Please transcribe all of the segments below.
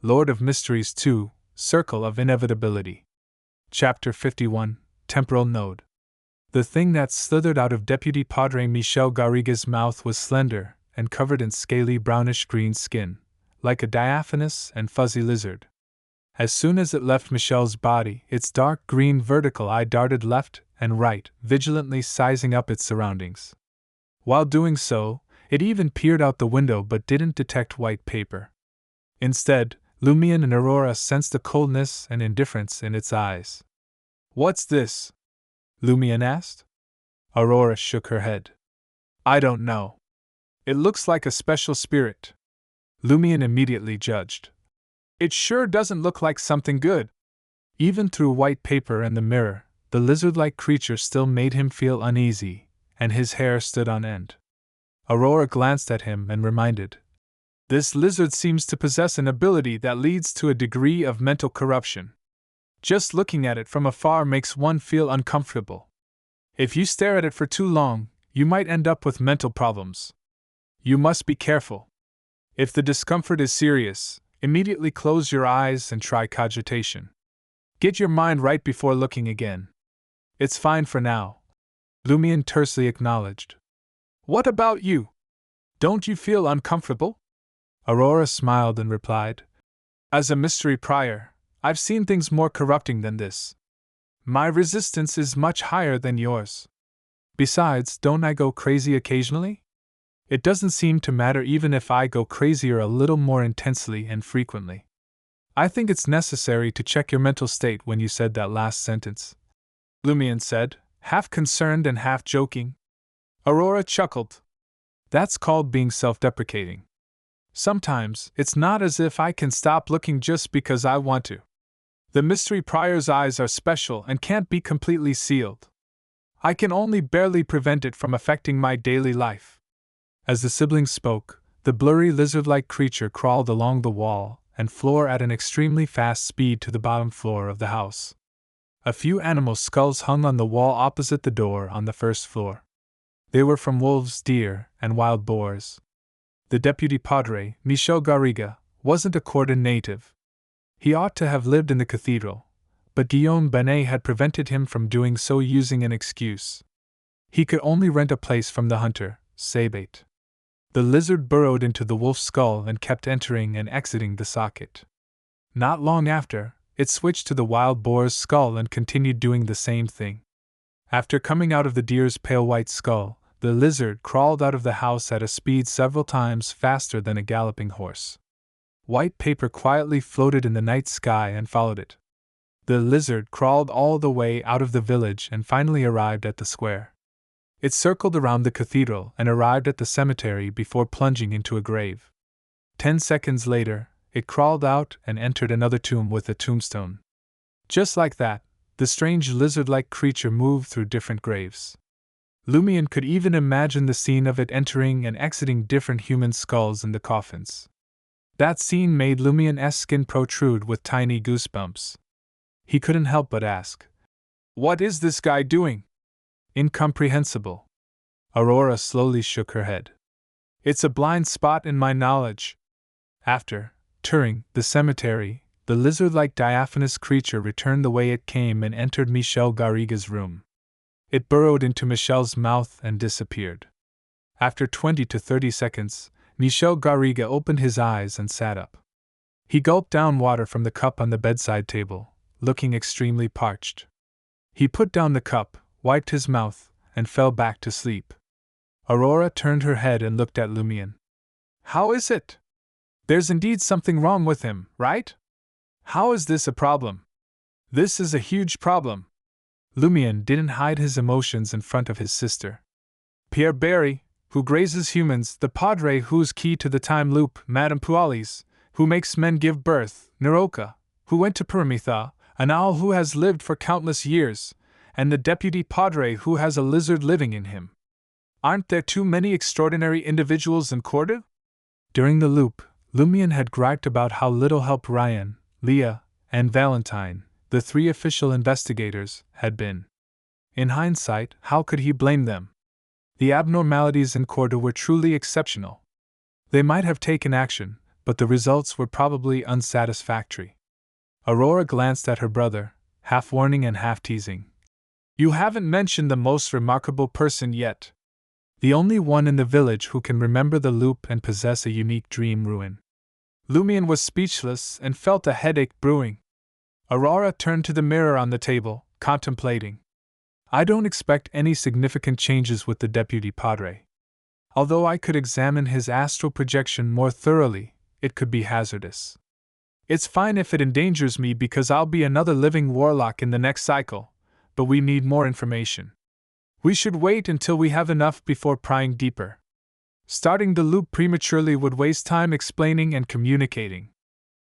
Lord of Mysteries 2, Circle-of-Inevitability. Chapter 51, Temporal Node. The thing that slithered out of Deputy Padre Michel Garriga's mouth was slender and covered in scaly brownish-green skin, like a diaphanous and fuzzy lizard. As soon as it left Michel's body, its dark green vertical eye darted left and right, vigilantly sizing up its surroundings. While doing so, it even peered out the window but didn't detect white paper. Instead, Lumion and Aurora sensed a coldness and indifference in its eyes. "What's this?" Lumion asked. Aurora shook her head. "I don't know. It looks like a special spirit," Lumion immediately judged. "It sure doesn't look like something good." Even through white paper and the mirror, the lizard-like creature still made him feel uneasy, and his hair stood on end. Aurora glanced at him and reminded, "This lizard seems to possess an ability that leads to a degree of mental corruption. Just looking at it from afar makes one feel uncomfortable. If you stare at it for too long, you might end up with mental problems. You must be careful. If the discomfort is serious, immediately close your eyes and try cogitation. Get your mind right before looking again." "It's fine for now," Lumion tersely acknowledged. "What about you? Don't you feel uncomfortable?" Aurora smiled and replied, "As a mystery prior, I've seen things more corrupting than this. My resistance is much higher than yours. Besides, don't I go crazy occasionally? It doesn't seem to matter even if I go crazier a little more intensely and frequently. I think it's necessary to check your mental state when you said that last sentence," Lumion said, half concerned and half joking. Aurora chuckled. "That's called being self-deprecating. Sometimes, it's not as if I can stop looking just because I want to. The mystery prior's eyes are special and can't be completely sealed. I can only barely prevent it from affecting my daily life." As the siblings spoke, the blurry lizard-like creature crawled along the wall and floor at an extremely fast speed to the bottom floor of the house. A few animal skulls hung on the wall opposite the door on the first floor. They were from wolves, deer, and wild boars. The Deputy Padre, Michel Garriga, wasn't a Cordon native. He ought to have lived in the cathedral, but Guillaume Benet had prevented him from doing so using an excuse. He could only rent a place from the hunter, Sabate. The lizard burrowed into the wolf's skull and kept entering and exiting the socket. Not long after, it switched to the wild boar's skull and continued doing the same thing. After coming out of the deer's pale white skull, the lizard crawled out of the house at a speed several times faster than a galloping horse. White paper quietly floated in the night sky and followed it. The lizard crawled all the way out of the village and finally arrived at the square. It circled around the cathedral and arrived at the cemetery before plunging into a grave. 10 seconds later, it crawled out and entered another tomb with a tombstone. Just like that, the strange lizard-like creature moved through different graves. Lumion could even imagine the scene of it entering and exiting different human skulls in the coffins. That scene made Lumion's skin protrude with tiny goosebumps. He couldn't help but ask, "What is this guy doing?" "Incomprehensible." Aurora slowly shook her head. "It's a blind spot in my knowledge." After touring the cemetery, the lizard-like diaphanous creature returned the way it came and entered Michel Garriga's room. It burrowed into Michel's mouth and disappeared. After 20 to 30 seconds, Michel Garriga opened his eyes and sat up. He gulped down water from the cup on the bedside table, looking extremely parched. He put down the cup, wiped his mouth, and fell back to sleep. Aurora turned her head and looked at Lumion. "How is it? There's indeed something wrong with him, right? How is this a problem?" "This is a huge problem." Lumion didn't hide his emotions in front of his sister. "Pierre Barry, who grazes humans, the Padre who's key to the time loop, Madame Pualis, who makes men give birth, Naroka, who went to Paramitha, an owl who has lived for countless years, and the Deputy Padre who has a lizard living in him. Aren't there too many extraordinary individuals in Cordoue?" During the loop, Lumion had griped about how little help Ryan, Leah, and Valentine, the 3 official investigators, had been. In hindsight, how could he blame them? The abnormalities in Cordoue were truly exceptional. They might have taken action, but the results were probably unsatisfactory. Aurora glanced at her brother, half warning and half teasing. You haven't mentioned the most remarkable person yet. The only one in the village who can remember the loop and possess a unique dream ruin. Lumion was speechless and felt a headache brewing. Aurora turned to the mirror on the table, contemplating. I don't expect any significant changes with the deputy padre. Although I could examine his astral projection more thoroughly, it could be hazardous. It's fine if it endangers me because I'll be another living warlock in the next cycle, but we need more information. We should wait until we have enough before prying deeper. Starting the loop prematurely would waste time explaining and communicating.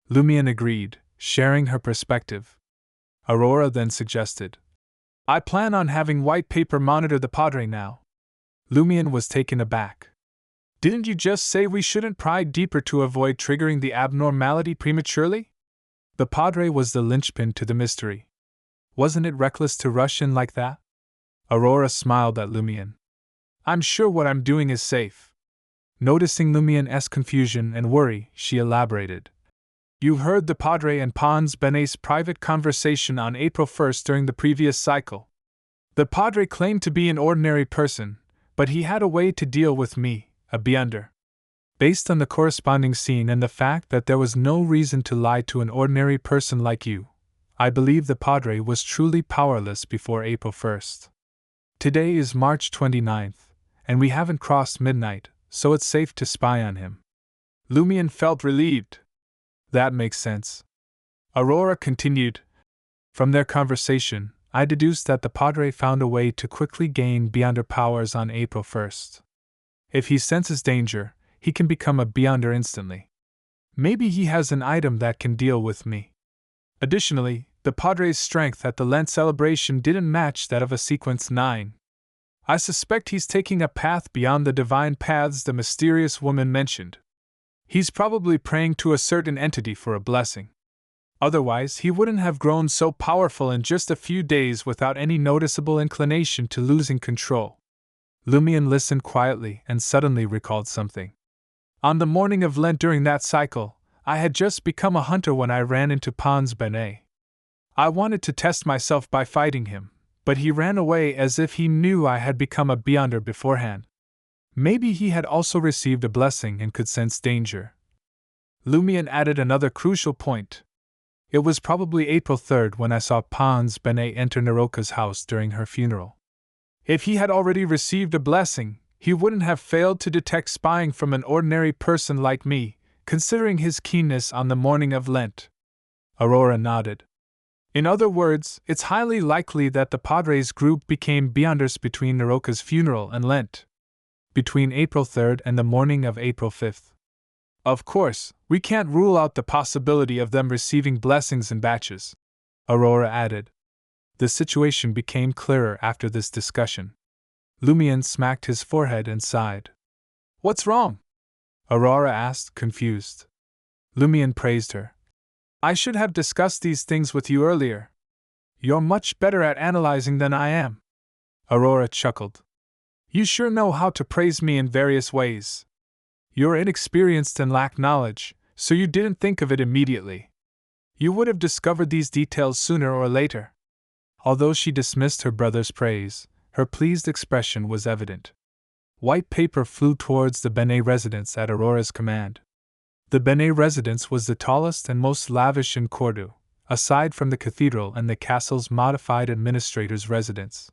Lumion agreed, sharing her perspective. Aurora then suggested, I plan on having white paper monitor the padre now. Lumion was taken aback. Didn't you just say we shouldn't pry deeper to avoid triggering the abnormality prematurely? The padre was the linchpin to the mystery. Wasn't it reckless to rush in like that? Aurora smiled at Lumion. I'm sure what I'm doing is safe. Noticing Lumion's confusion and worry, she elaborated. You heard the padre and Pons Benet's private conversation on April 1st during the previous cycle. The padre claimed to be an ordinary person, but he had a way to deal with me, a beyonder. Based on the corresponding scene and the fact that there was no reason to lie to an ordinary person like you, I believe the padre was truly powerless before April 1st. Today is March 29th, and we haven't crossed midnight, so it's safe to spy on him. Lumion felt relieved. That makes sense. Aurora continued. From their conversation, I deduced that the padre found a way to quickly gain beyonder powers on April 1st. If he senses danger, he can become a beyonder instantly. Maybe he has an item that can deal with me. Additionally, the padre's strength at the Lent celebration didn't match that of a sequence 9. I suspect he's taking a path beyond the divine paths the mysterious woman mentioned. He's probably praying to a certain entity for a blessing. Otherwise, he wouldn't have grown so powerful in just a few days without any noticeable inclination to losing control. Lumion listened quietly and suddenly recalled something. On the morning of Lent during that cycle, I had just become a hunter when I ran into Pons Benet. I wanted to test myself by fighting him, but he ran away as if he knew I had become a beyonder beforehand. Maybe he had also received a blessing and could sense danger. Lumion added another crucial point. It was probably April 3rd when I saw Pons Benet enter Naroka's house during her funeral. If he had already received a blessing, he wouldn't have failed to detect spying from an ordinary person like me, considering his keenness on the morning of Lent. Aurora nodded. In other words, it's highly likely that the padre's group became beyonders between Naroka's funeral and Lent. Between April 3rd and the morning of April 5th. Of course, we can't rule out the possibility of them receiving blessings in batches, Aurora added. The situation became clearer after this discussion. Lumion smacked his forehead and sighed. What's wrong? Aurora asked, confused. Lumion praised her. I should have discussed these things with you earlier. You're much better at analyzing than I am. Aurora chuckled. You sure know how to praise me in various ways. You're inexperienced and lack knowledge, so you didn't think of it immediately. You would have discovered these details sooner or later. Although she dismissed her brother's praise, her pleased expression was evident. White paper flew towards the Benet residence at Aurora's command. The Benet residence was the tallest and most lavish in Cordoue, aside from the cathedral and the castle's modified administrator's residence.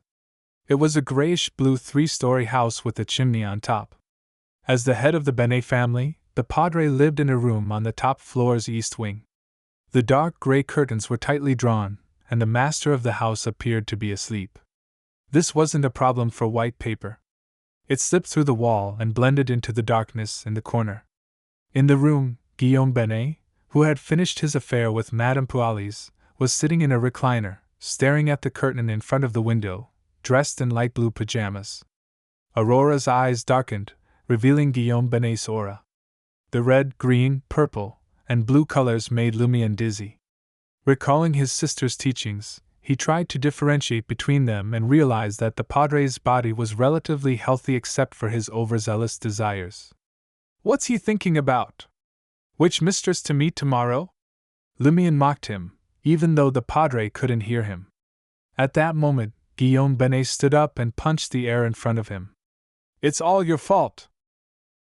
It was a grayish-blue 3-story house with a chimney on top. As the head of the Benet family, the padre lived in a room on the top floor's east wing. The dark gray curtains were tightly drawn, and the master of the house appeared to be asleep. This wasn't a problem for white paper. It slipped through the wall and blended into the darkness in the corner. In the room, Guillaume Benet, who had finished his affair with Madame Pualis, was sitting in a recliner, staring at the curtain in front of the window, dressed in light blue pajamas. Aurora's eyes darkened, revealing Guillaume Benet's aura. The red, green, purple, and blue colors made Lumion dizzy. Recalling his sister's teachings, he tried to differentiate between them and realized that the padre's body was relatively healthy except for his overzealous desires. What's he thinking about? Which mistress to meet tomorrow? Lumion mocked him, even though the padre couldn't hear him. At that moment, Guillaume Benet stood up and punched the air in front of him. It's all your fault,